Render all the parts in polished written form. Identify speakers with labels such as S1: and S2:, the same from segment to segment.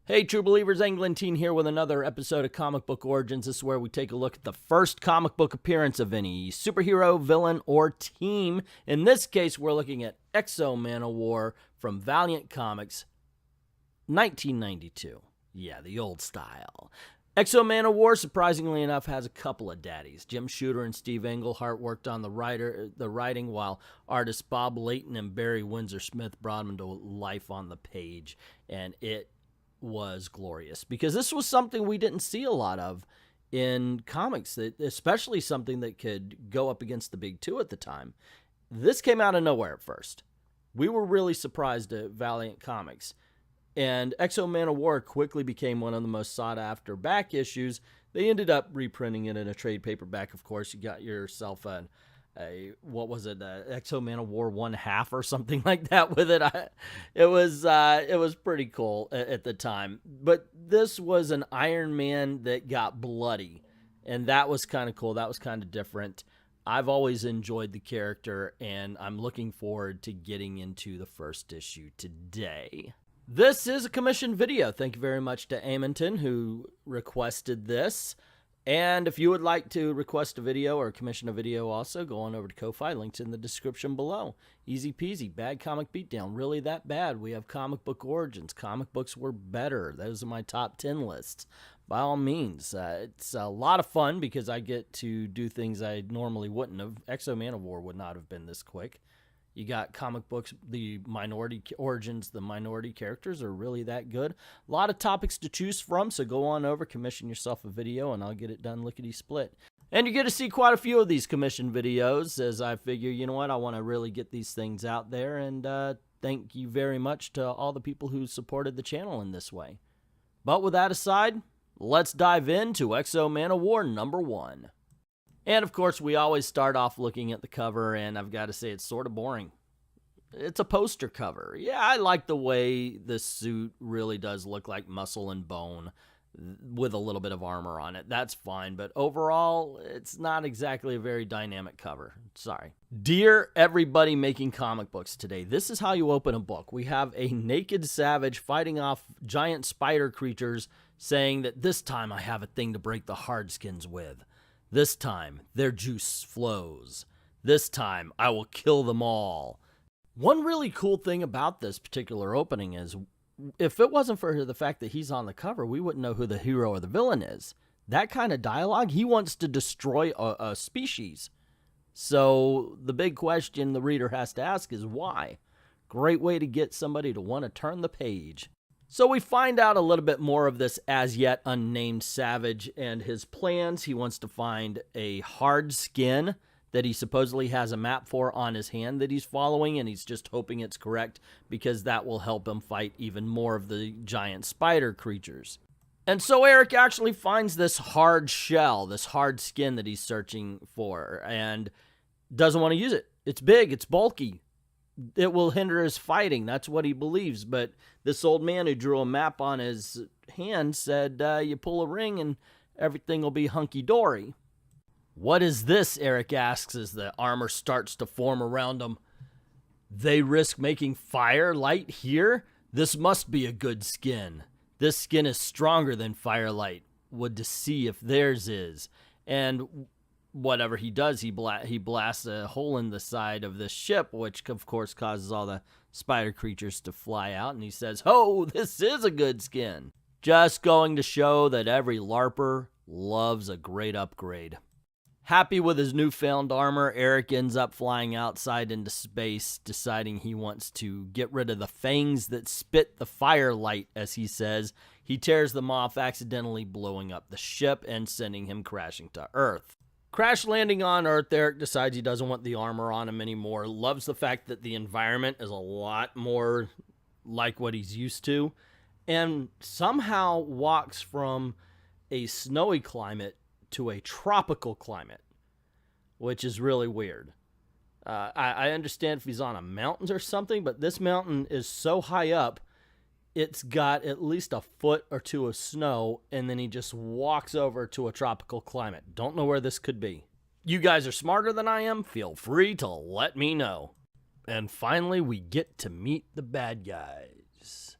S1: Hey, true believers, Englentine here with another episode of Comic Book Origins. This is where we take a look at the first comic book appearance of any superhero, villain, or team. In this case, we're looking at X-O Manowar from Valiant Comics, 1992. Yeah, the old style. X-O Manowar, surprisingly enough, has a couple of daddies. Jim Shooter and Steve Englehart worked on the writing, while artists Bob Layton and Barry Windsor-Smith brought them to life on the page, and it was glorious because this was something we didn't see a lot of in comics, especially something that could go up against the big two at the time. This came out of nowhere at first. We were really surprised at Valiant Comics, and X-O Manowar quickly became one of the most sought after back issues. They ended up reprinting it in a trade paperback. Of course, you got yourself what was it, X-O Manowar 1/2 or something like that with it. It was pretty cool at the time. But this was an Iron Man that got bloody, and that was kind of cool. That was kind of different. I've always enjoyed the character, and I'm looking forward to getting into the first issue today. This is a commissioned video. Thank you very much to Amonton who requested this. And if you would like to request a video or commission a video also, go on over to Ko-Fi. Links in the description below. Easy peasy. Bad Comic Beatdown. Really that bad? We have Comic Book Origins. Comic books were better. Those are my top 10 lists. By all means, it's a lot of fun because I get to do things I normally wouldn't have. X-O Manowar would not have been this quick. You got comic books, the minority origins, the minority characters are really that good. A lot of topics to choose from, so go on over, commission yourself a video, and I'll get it done lickety-split. And you get to see quite a few of these commissioned videos, as I figure, you know what, I want to really get these things out there, and thank you very much to all the people who supported the channel in this way. But with that aside, let's dive into X-O Manowar #1. And, of course, we always start off looking at the cover, and I've got to say it's sort of boring. It's a poster cover. Yeah, I like the way the suit really does look like muscle and bone with a little bit of armor on it. That's fine, but overall, it's not exactly a very dynamic cover. Sorry. Dear everybody making comic books today, this is how you open a book. We have a naked savage fighting off giant spider creatures saying that this time I have a thing to break the hardskins with. This time, their juice flows. This time, I will kill them all. One really cool thing about this particular opening is, if it wasn't for the fact that he's on the cover, we wouldn't know who the hero or the villain is. That kind of dialogue, he wants to destroy a species. So, the big question the reader has to ask is why? Great way to get somebody to want to turn the page. So we find out a little bit more of this as yet unnamed savage and his plans. He wants to find a hard skin that he supposedly has a map for on his hand that he's following, and he's just hoping it's correct because that will help him fight even more of the giant spider creatures. And so Aric actually finds this hard shell, this hard skin that he's searching for, and doesn't want to use it. It's big, it's bulky. It will hinder his fighting. That's what he believes. But this old man who drew a map on his hand said, you pull a ring and everything will be hunky-dory. What is this? Aric asks as the armor starts to form around him. They risk making firelight here? This must be a good skin. This skin is stronger than firelight. Would to see if theirs is. And whatever he does, he blasts a hole in the side of the ship, which of course causes all the spider creatures to fly out, and he says, "Oh, this is a good skin." Just going to show that every LARPer loves a great upgrade. Happy with his newfound armor, Aric ends up flying outside into space, deciding he wants to get rid of the fangs that spit the firelight, as he says. He tears them off, accidentally blowing up the ship and sending him crashing to Earth. Crash landing on Earth, Aric decides he doesn't want the armor on him anymore. Loves the fact that the environment is a lot more like what he's used to. And somehow walks from a snowy climate to a tropical climate, which is really weird. I understand if he's on a mountain or something, but this mountain is so high up, it's got at least a foot or two of snow, and then he just walks over to a tropical climate. Don't know where this could be. You guys are smarter than I am? Feel free to let me know. And finally, we get to meet the bad guys.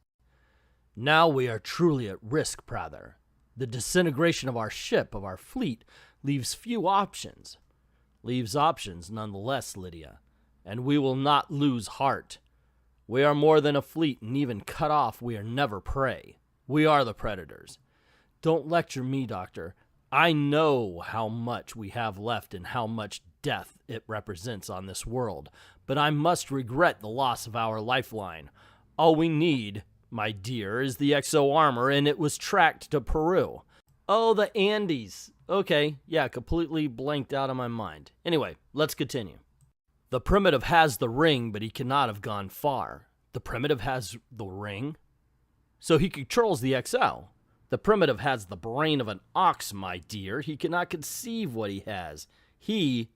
S1: Now we are truly at risk, brother. The disintegration of our ship, of our fleet, leaves few options. Leaves options nonetheless, Lydia. And we will not lose heart. We are more than a fleet, and even cut off, we are never prey. We are the predators. Don't lecture me, Doctor. I know how much we have left and how much death it represents on this world, but I must regret the loss of our lifeline. All we need, my dear, is the X-O armor, and it was tracked to Peru. Oh, the Andes. Okay, yeah, completely blanked out of my mind. Anyway, let's continue. The primitive has the ring, but he cannot have gone far. The primitive has the ring? So he controls the X-O. The primitive has the brain of an ox, my dear. He cannot conceive what he has. He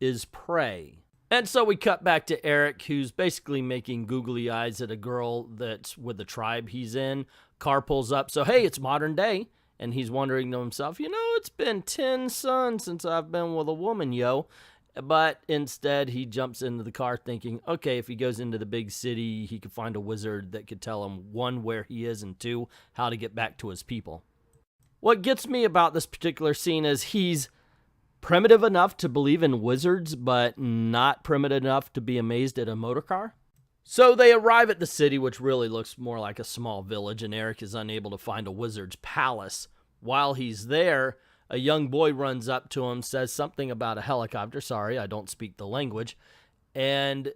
S1: is prey. And so we cut back to Aric, who's basically making googly eyes at a girl that's with the tribe he's in. Car pulls up, so hey, it's modern day. And he's wondering to himself, it's been 10 suns since I've been with a woman, yo. But instead, he jumps into the car thinking, okay, if he goes into the big city, he could find a wizard that could tell him, 1, where he is, and 2, how to get back to his people. What gets me about this particular scene is he's primitive enough to believe in wizards, but not primitive enough to be amazed at a motor car. So they arrive at the city, which really looks more like a small village, and Aric is unable to find a wizard's palace. While he's there, a young boy runs up to him, says something about a helicopter. Sorry, I don't speak the language. And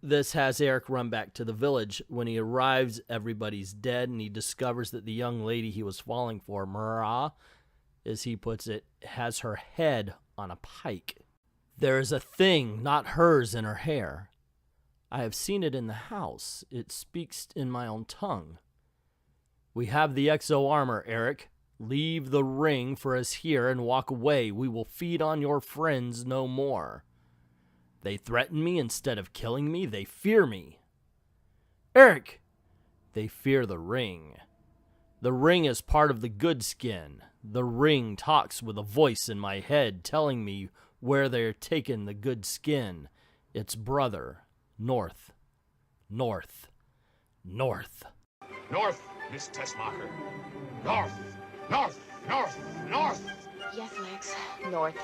S1: this has Aric run back to the village. When he arrives, everybody's dead, and he discovers that the young lady he was falling for, Mara, as he puts it, has her head on a pike. There is a thing not hers in her hair. I have seen it in the house. It speaks in my own tongue. We have the X-O armor, Aric. Leave the ring for us here and walk away. We will feed on your friends no more. They threaten me instead of killing me. They fear me. Aric! They fear the ring. The ring is part of the good skin. The ring talks with a voice in my head telling me where they're taking the good skin. Its brother, North. North. North.
S2: North, Miss Tessmacher. North. North, north, north.
S3: Yes, Lex. North.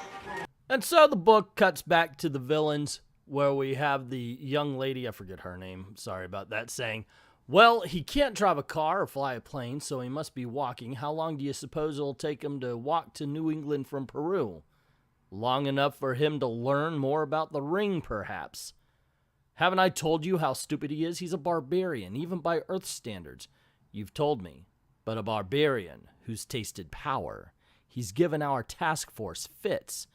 S1: And so the book cuts back to the villains, where we have the young lady, I forget her name, sorry about that, saying, well, he can't drive a car or fly a plane, so he must be walking. How long do you suppose it'll take him to walk to New England from Peru? Long enough for him to learn more about the ring, perhaps. Haven't I told you how stupid he is? He's a barbarian, even by Earth standards. You've told me. But a barbarian who's tasted power. He's given our task force fits,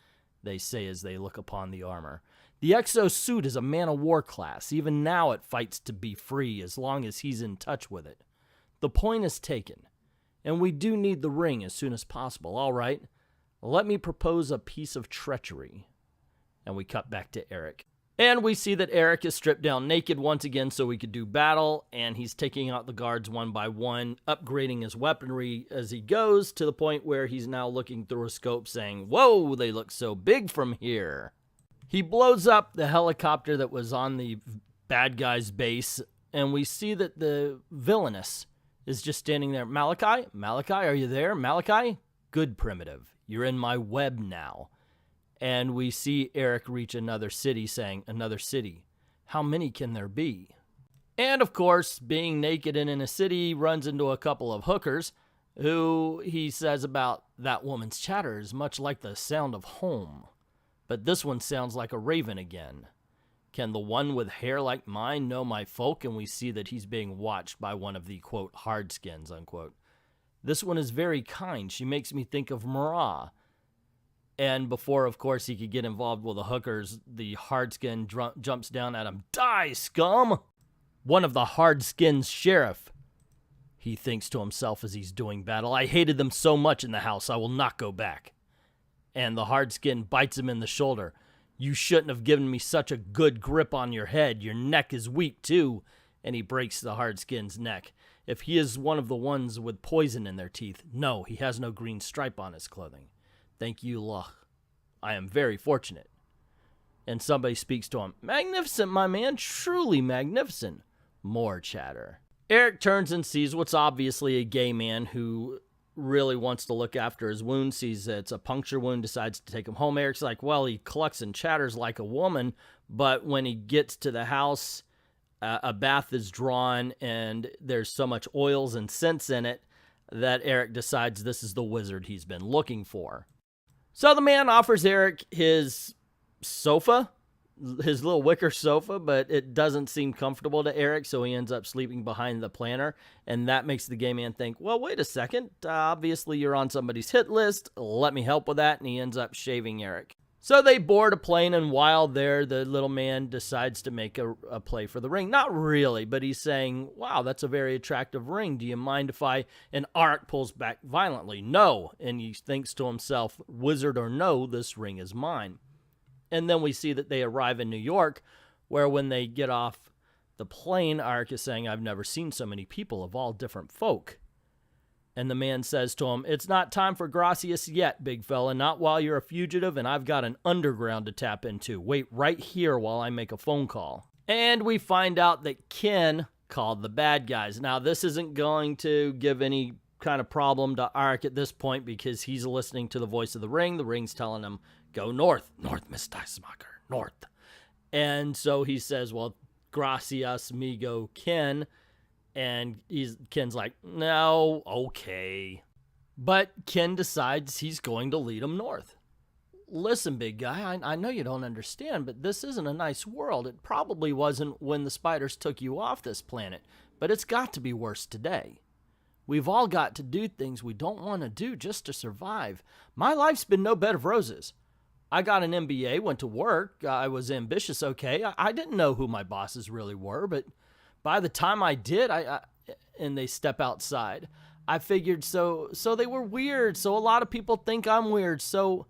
S1: they say as they look upon the armor. The X-O suit is a man-of-war class. Even now it fights to be free as long as he's in touch with it. The point is taken, and we do need the ring as soon as possible. All right, let me propose a piece of treachery. And we cut back to Aric. And we see that Aric is stripped down naked once again so he could do battle, and he's taking out the guards one by one, upgrading his weaponry as he goes, to the point where he's now looking through a scope saying, whoa, they look so big from here. He blows up the helicopter that was on the bad guy's base, and we see that the villainess is just standing there. Malachi? Malachi, are you there? Malachi? Good, primitive. You're in my web now. And we see Aric reach another city saying, another city. How many can there be? And of course, being naked and in a city, he runs into a couple of hookers who he says about that woman's chatter is much like the sound of home. But this one sounds like a raven again. Can the one with hair like mine know my folk? And we see that he's being watched by one of the, quote, hardskins, unquote. This one is very kind. She makes me think of Mara. And before, of course, he could get involved with the hookers, the hardskin jumps down at him. Die, scum! One of the hardskins' sheriff. He thinks to himself as he's doing battle, I hated them so much in the house, I will not go back. And the hardskin bites him in the shoulder. You shouldn't have given me such a good grip on your head. Your neck is weak, too. And he breaks the hardskin's neck. If he is one of the ones with poison in their teeth, no, he has no green stripe on his clothing. Thank you, Loch. I am very fortunate. And somebody speaks to him. Magnificent, my man. Truly magnificent. More chatter. Aric turns and sees what's obviously a gay man who really wants to look after his wound, sees that it's a puncture wound, decides to take him home. Eric's like, well, he clucks and chatters like a woman, but when he gets to the house, a bath is drawn, and there's so much oils and scents in it that Aric decides this is the wizard he's been looking for. So the man offers Aric his sofa, his little wicker sofa, but it doesn't seem comfortable to Aric, so he ends up sleeping behind the planter, and that makes the gay man think, well, wait a second, obviously you're on somebody's hit list, let me help with that, and he ends up shaving Aric. So they board a plane, and while there, the little man decides to make a play for the ring. Not really, but he's saying, wow, that's a very attractive ring. Do you mind if I... And Aric pulls back violently. No. And he thinks to himself, wizard or no, this ring is mine. And then we see that they arrive in New York, where when they get off the plane, Aric is saying, I've never seen so many people of all different folk. And the man says to him, it's not time for gracias yet, big fella, not while you're a fugitive, and I've got an underground to tap into. Wait right here while I make a phone call. And we find out that Ken called the bad guys. Now, this isn't going to give any kind of problem to Aric at this point because he's listening to the voice of the ring. The ring's telling him, go north, Miss Deismacher, north. And so he says, well, gracias, amigo Ken. And Ken's like, no, okay. But Ken decides he's going to lead him north. Listen, big guy, I know you don't understand, but this isn't a nice world. It probably wasn't when the spiders took you off this planet, but it's got to be worse today. We've all got to do things we don't want to do just to survive. My life's been no bed of roses. I got an MBA, went to work, I was ambitious, okay. I didn't know who my bosses really were, but by the time I did, and they step outside, I figured so they were weird, so a lot of people think I'm weird, so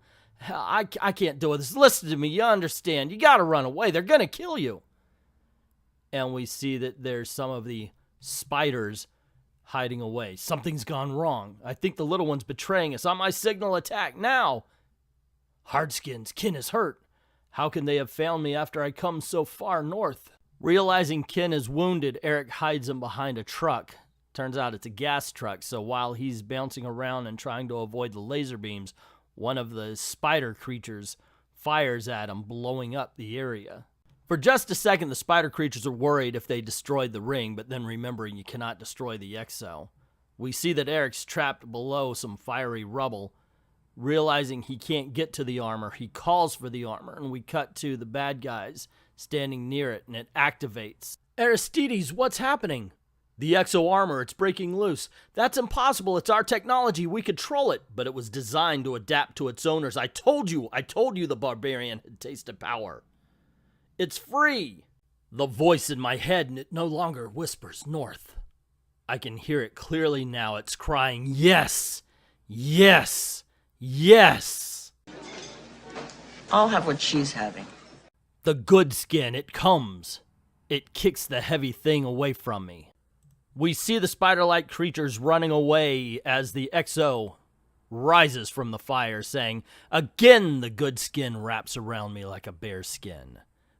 S1: I can't do this. Listen to me, you understand. You got to run away. They're going to kill you. And we see that there's some of the spiders hiding away. Something's gone wrong. I think the little one's betraying us. On my signal, attack now. Hardskins, Ken is hurt. How can they have found me after I come so far north? Realizing Ken is wounded, Aric hides him behind a truck. Turns out it's a gas truck, so while he's bouncing around and trying to avoid the laser beams, one of the spider creatures fires at him, blowing up the area. For just a second, the spider creatures are worried if they destroyed the ring, but then remembering you cannot destroy the X-O. We see that Eric's trapped below some fiery rubble. Realizing he can't get to the armor, he calls for the armor, and we cut to the bad guys standing near it, and it activates. Aristides, what's happening? The X-O armor, it's breaking loose. That's impossible, it's our technology, we control it, but it was designed to adapt to its owners. I told you the barbarian had tasted power. It's free. The voice in my head, and it no longer whispers north. I can hear it clearly now, it's crying, yes, yes, yes.
S4: I'll have what she's having.
S1: The good skin, it comes. It kicks the heavy thing away from me. We see the spider-like creatures running away as the X-O rises from the fire, saying, again the good skin wraps around me like a bear skin.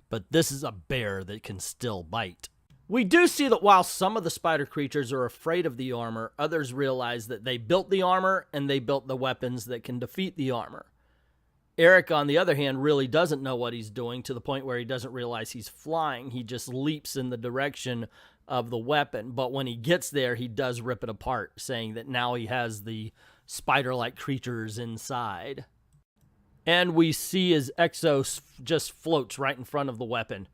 S1: But this is a bear that can still bite. We do see that while some of the spider creatures are afraid of the armor, others realize that they built the armor and they built the weapons that can defeat the armor. Aric, on the other hand, really doesn't know what he's doing to the point where he doesn't realize he's flying. He just leaps in the direction of the weapon. But when he gets there, he does rip it apart, saying that now he has the spider-like creatures inside. And we see his X-O just floats right in front of the weapon.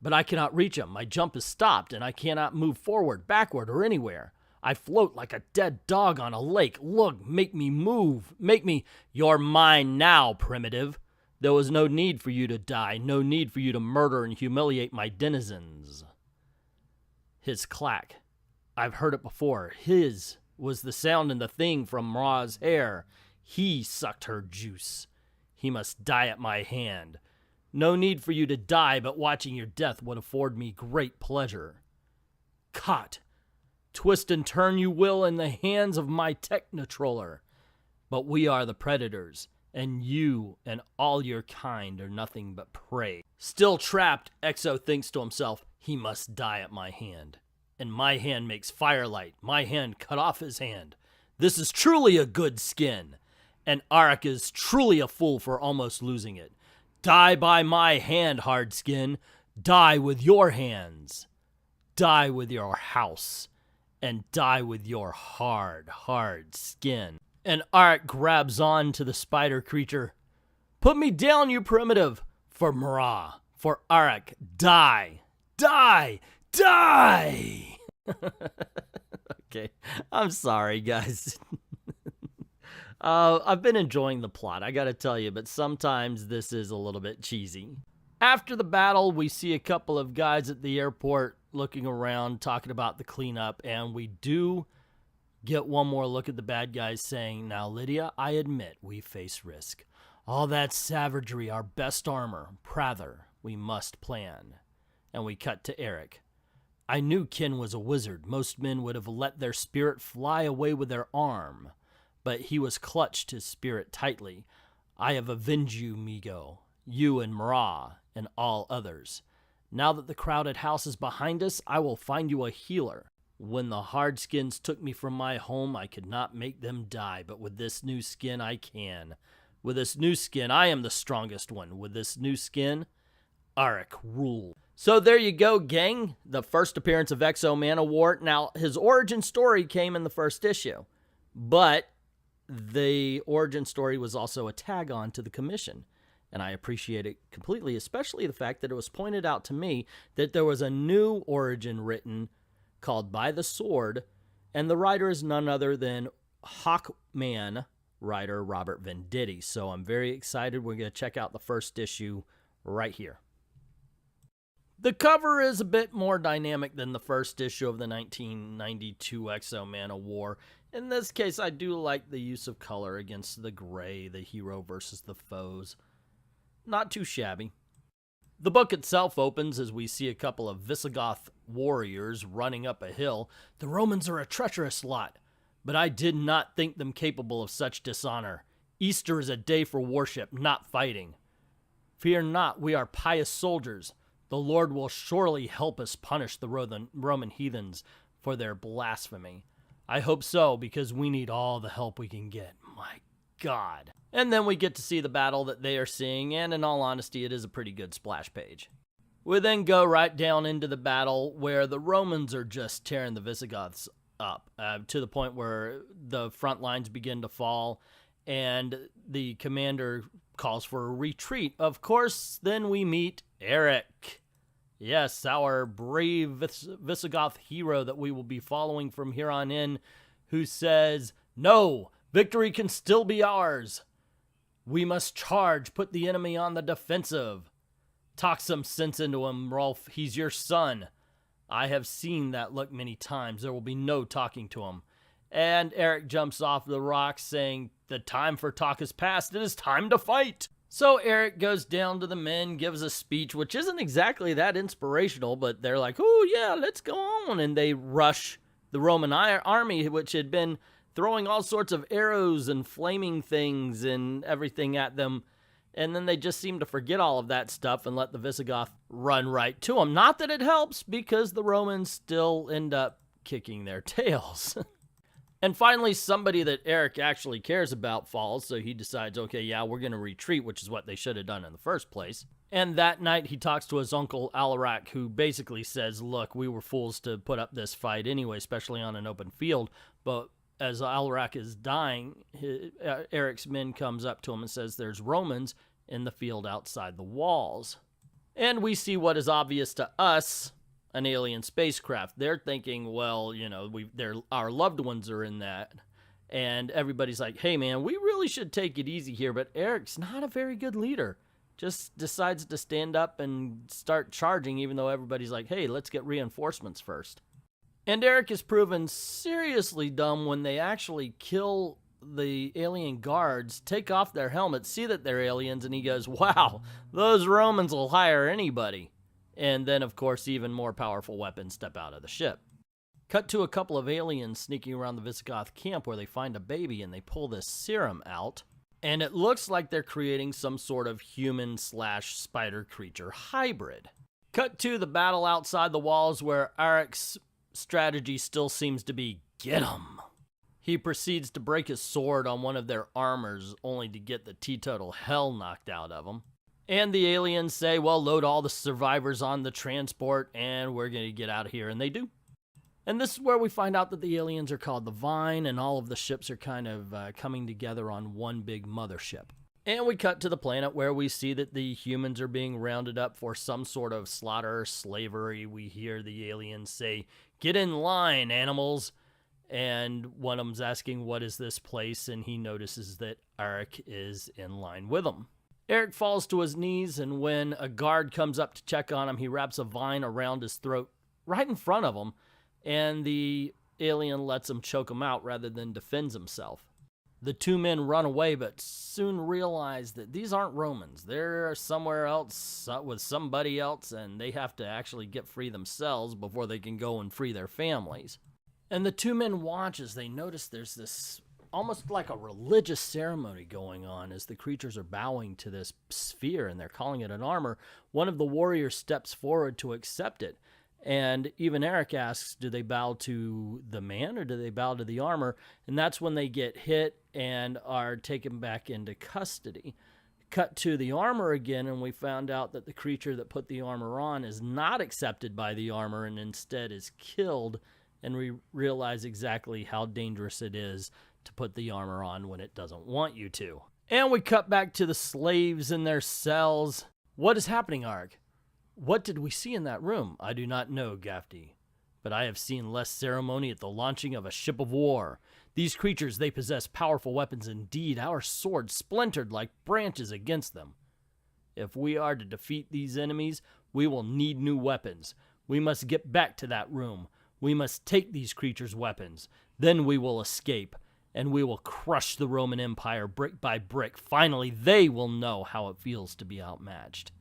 S1: But I cannot reach him. My jump is stopped, and I cannot move forward, backward, or anywhere. I float like a dead dog on a lake. Look, make me move. Make me... You're mine now, primitive. There was no need for you to die. No need for you to murder and humiliate my denizens. His clack. I've heard it before. His was the sound in the thing from Ra's hair. He sucked her juice. He must die at my hand. No need for you to die, but watching your death would afford me great pleasure. Caught. Twist and turn you will in the hands of my Technotroller. But we are the predators, and you and all your kind are nothing but prey. Still trapped, X-O thinks to himself, he must die at my hand. and my hand makes firelight. My hand cut off his hand. This is truly a good skin, and Aric is truly a fool for almost losing it. Die by my hand, hard skin. Die with your hands. Die with your house. And die with your hard, hard skin. And Aric grabs on to the spider creature. Put me down, you primitive. For Mara. For Aric. Die. Die. Die! Okay, I'm sorry, guys. I've been enjoying the plot, I gotta tell you, but sometimes this is a little bit cheesy. After the battle, we see a couple of guys at the airport looking around, talking about the cleanup, and we do get one more look at the bad guys saying, now, Lydia, I admit we face risk. All that savagery, our best armor, Prather, we must plan. And we cut to Aric. I knew Ken was a wizard. Most men would have let their spirit fly away with their arm, but he was clutched his spirit tightly. I have avenged you, Migo, you and Mara, and all others. Now that the crowded house is behind us, I will find you a healer. When the hardskins took me from my home, I could not make them die, but with this new skin, I can. With this new skin, I am the strongest one. With this new skin, Aric rule. So there you go, gang. The first appearance of X-O Manowar. Now, his origin story came in the first issue, but the origin story was also a tag-on to the commission, and I appreciate it completely, especially the fact that it was pointed out to me that there was a new origin written called By the Sword, and the writer is none other than Hawkman writer Robert Venditti. So I'm very excited. We're going to check out the first issue right here. The cover is a bit more dynamic than the first issue of the 1992 X-O Manowar. In this case, I do like the use of color against the gray, the hero versus the foes. Not too shabby. The book itself opens as we see a couple of Visigoth warriors running up a hill. The Romans are a treacherous lot, but I did not think them capable of such dishonor. Easter is a day for worship, not fighting. Fear not, we are pious soldiers. The Lord will surely help us punish the Roman heathens for their blasphemy. I hope so, because we need all the help we can get. My God. And then we get to see the battle that they are seeing, and in all honesty, it is a pretty good splash page. We then go right down into the battle where the Romans are just tearing the Visigoths up to the point where the front lines begin to fall, and the commander calls for a retreat. Of course, then we meet Aric. Yes, our brave Visigoth hero that we will be following from here on in, who says, no, victory can still be ours. We must charge, put the enemy on the defensive. Talk some sense into him, Rolf. He's your son. I have seen that look many times. There will be no talking to him. And Aric jumps off the rocks saying, the time for talk is past. It is time to fight. So Aric goes down to the men, gives a speech, which isn't exactly that inspirational, but they're like, oh yeah, let's go on. And they rush the Roman army, which had been throwing all sorts of arrows and flaming things and everything at them. And then they just seem to forget all of that stuff and let the Visigoth run right to them. Not that it helps, because the Romans still end up kicking their tails. And finally, somebody that Aric actually cares about falls, so he decides, okay, yeah, we're going to retreat, which is what they should have done in the first place. And that night, he talks to his uncle, Aric, who basically says, look, we were fools to put up this fight anyway, especially on an open field. But as Aric is dying, Aric's men comes up to him and says, there's Romans in the field outside the walls. And we see what is obvious to us, an alien spacecraft. They're thinking, well, you know, our loved ones are in that. And everybody's like, hey, man, we really should take it easy here. But Aric's not a very good leader. Just decides to stand up and start charging, even though everybody's like, hey, let's get reinforcements first. And Aric is proven seriously dumb when they actually kill the alien guards, take off their helmets, see that they're aliens, and he goes, wow, those Romans will hire anybody. And then, of course, even more powerful weapons step out of the ship. Cut to a couple of aliens sneaking around the Visigoth camp where they find a baby and they pull this serum out. And it looks like they're creating some sort of human/spider creature hybrid. Cut to the battle outside the walls where Aric's strategy still seems to be, get 'em. He proceeds to break his sword on one of their armors, only to get the teetotal hell knocked out of him. And the aliens say, well, load all the survivors on the transport, and we're going to get out of here, and they do. And this is where we find out that the aliens are called the Vine, and all of the ships are kind of coming together on one big mothership. And we cut to the planet where we see that the humans are being rounded up for some sort of slaughter, slavery. We hear the aliens say, get in line, animals. And one of them's asking, what is this place? And he notices that Aric is in line with him. Aric falls to his knees, and when a guard comes up to check on him, he wraps a vine around his throat right in front of him, and the alien lets him choke him out rather than defends himself. The two men run away, but soon realize that these aren't Romans. They're somewhere else with somebody else, and they have to actually get free themselves before they can go and free their families. And the two men watch as they notice there's this almost like a religious ceremony going on as the creatures are bowing to this sphere, and they're calling it an armor. One of the warriors steps forward to accept it. And even Aric asks, do they bow to the man or do they bow to the armor? And that's when they get hit and are taken back into custody. Cut to the armor again, and we found out that the creature that put the armor on is not accepted by the armor and instead is killed. And we realize exactly how dangerous it is to put the armor on when it doesn't want you to. And we cut back to the slaves in their cells. What is happening, Aric? What did we see in that room? I do not know, Gafty, but I have seen less ceremony at the launching of a ship of war. These creatures, they possess powerful weapons indeed. Our swords splintered like branches against them. If we are to defeat these enemies, we will need new weapons. We must get back to that room. We must take these creatures' weapons. Then we will escape, and we will crush the Roman Empire brick by brick. Finally, they will know how it feels to be outmatched.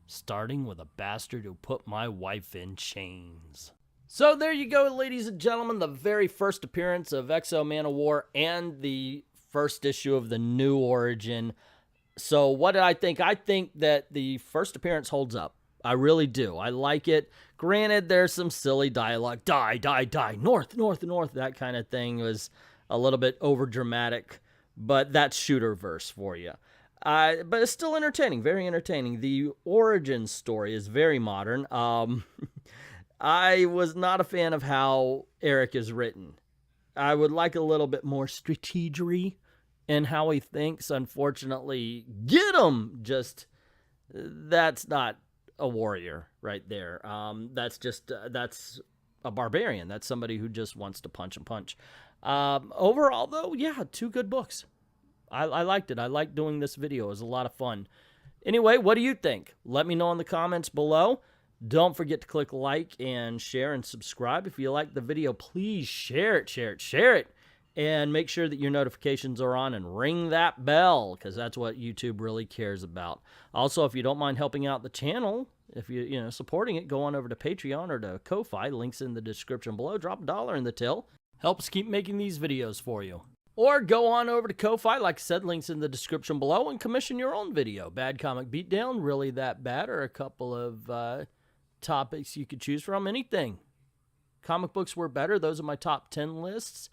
S1: Starting with a bastard who put my wife in chains. So there you go, ladies and gentlemen, the very first appearance of X-O Manowar and the first issue of the new Origin. So what did I think? I think that the first appearance holds up. I really do. I like it. Granted, there's some silly dialogue. Die, die, die. North, north, north. That kind of thing was a little bit over dramatic. But that's shooter-verse for you. But it's still entertaining. Very entertaining. The origin story is very modern. I was not a fan of how Aric is written. I would like a little bit more strategery in how he thinks. Unfortunately, get him! Just, that's not a warrior right there. That's a barbarian. That's somebody who just wants to punch and punch. Overall, though, yeah, 2 good books. I liked it. I liked doing this video. It was a lot of fun. Anyway, what do you think? Let me know in the comments below. Don't forget to click like and share and subscribe. If you like the video, please share it, share it, share it. And make sure that your notifications are on and ring that bell, because that's what YouTube really cares about. Also, if you don't mind helping out the channel, if you're supporting it, go on over to Patreon or to Ko-Fi. Links in the description below. Drop $1 in the till. Helps keep making these videos for you. Or go on over to Ko-Fi, like I said, links in the description below, and commission your own video. Bad Comic Beatdown, Really That Bad, or a couple of topics you could choose from. Anything. Comic books were better. Those are my top 10 lists.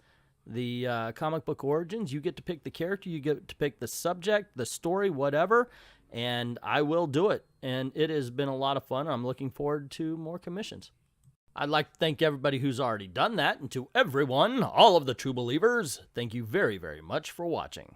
S1: The comic book origins, you get to pick the character, you get to pick the subject, the story, whatever, and I will do it. And it has been a lot of fun. I'm looking forward to more commissions. I'd like to thank everybody who's already done that, and to everyone, all of the true believers, thank you very, very much for watching.